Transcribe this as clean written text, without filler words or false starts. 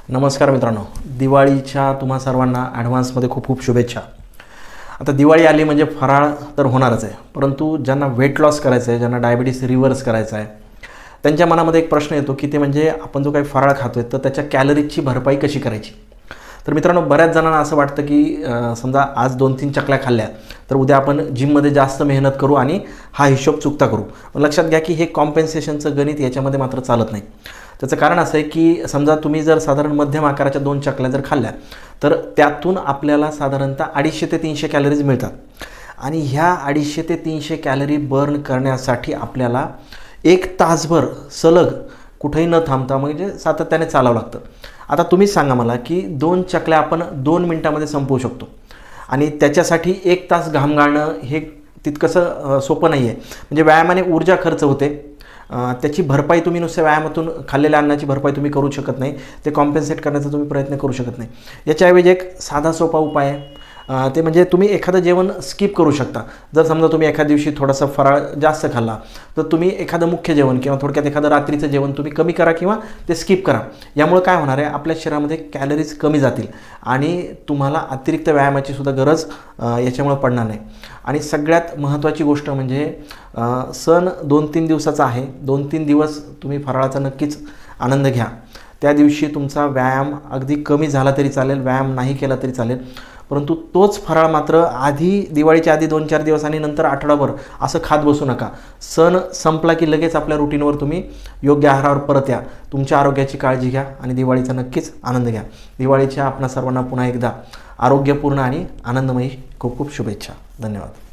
नमस्कार मित्रांनो, दिवाळीच्या तुम्हा सर्वांना ॲडव्हान्समध्ये खूप खूप शुभेच्छा. आता दिवाळी आली म्हणजे फराळ तर होणारच आहे, परंतु ज्यांना वेट लॉस करायचं आहे, ज्यांना डायबिटीस रिव्हर्स करायचं आहे, त्यांच्या मनामध्ये एक प्रश्न येतो की ते म्हणजे आपण जो काही फराळ खातो आहे तर त्याच्या कॅलरीजची भरपाई कशी करायची. तर मित्रांनो, बऱ्याच जणांना असं वाटतं की समजा आज 2-3 चकल्या खाल्ल्या तर उद्या आपण जिममध्ये जास्त मेहनत करू आणि हा हिशोब चुकता करू. पण लक्षात घ्या की हे कॉम्पेन्सेशनचं गणित याच्यामध्ये मात्र चालत नाही. त्याचं कारण असं आहे की समजा तुम्ही जर साधारण मध्यम आकाराच्या 2 चकल्या जर खाल्ल्या तर त्यातून आपल्याला साधारणतः 250 ते 300 कॅलरीज मिळतात आणि ह्या 250 ते 300 कॅलरी बर्न करण्यासाठी आपल्याला 1 तासभर सलग कुठेही न थांबता म्हणजे सातत्याने चालावं लागतं. आता तुम्हीच सांगा मला की 2 चकल्या आपण 2 मिनिटामध्ये संपवू शकतो आणि त्याच्यासाठी 1 तास घाम गाळणं हे तितकंसं सोपं नाही आहे. म्हणजे व्यायामाने ऊर्जा खर्च होते, त्याची भरपाई तुम्ही नुसत्या व्यायामातून खाल्लेल्या अन्नाची भरपाई तुम्ही करू शकत नाही, ते कॉम्पेन्सेट करण्याचा तुम्ही प्रयत्न करू शकत नाही. याच्याऐवजी एक साधा सोपा उपाय आहे, ते म्हणजे तुम्ही एखादं जेवण स्किप करू शकता. जर समजा तुम्ही एखाद्या दिवशी थोडासा फराळ जास्त खाल्ला तर तुम्ही एखादं मुख्य जेवण किंवा थोडक्यात एखादं रात्रीचं जेवण तुम्ही कमी करा किंवा ते स्किप करा. यामुळे काय होणार आहे, आपल्या शरीरामध्ये कॅलरीज कमी जातील आणि तुम्हाला अतिरिक्त व्यायामाची सुद्धा गरज याच्यामुळे पडणार नाही. आणि सगळ्यात महत्त्वाची गोष्ट म्हणजे सण 2-3 दिवसाचा आहे. 2-3 दिवस तुम्ही फराळाचा नक्कीच आनंद घ्या. त्या दिवशी तुमचा व्यायाम अगदी कमी झाला तरी चालेल, व्यायाम नाही केला तरी चालेल, परंतु तोच फराळ मात्र दिवाळीच्या आधी 2-4 दिवस आणि नंतर आठवडाभर असं खात बसू नका. सण संपला की लगेच आपल्या रुटीनवर तुम्ही योग्य आहारावर परत या. तुमच्या आरोग्याची काळजी घ्या आणि दिवाळीचा नक्कीच आनंद घ्या. दिवाळीच्या आपणा सर्वांना पुन्हा एकदा आरोग्यपूर्ण आणि आनंदमयी खूप खूप शुभेच्छा. धन्यवाद.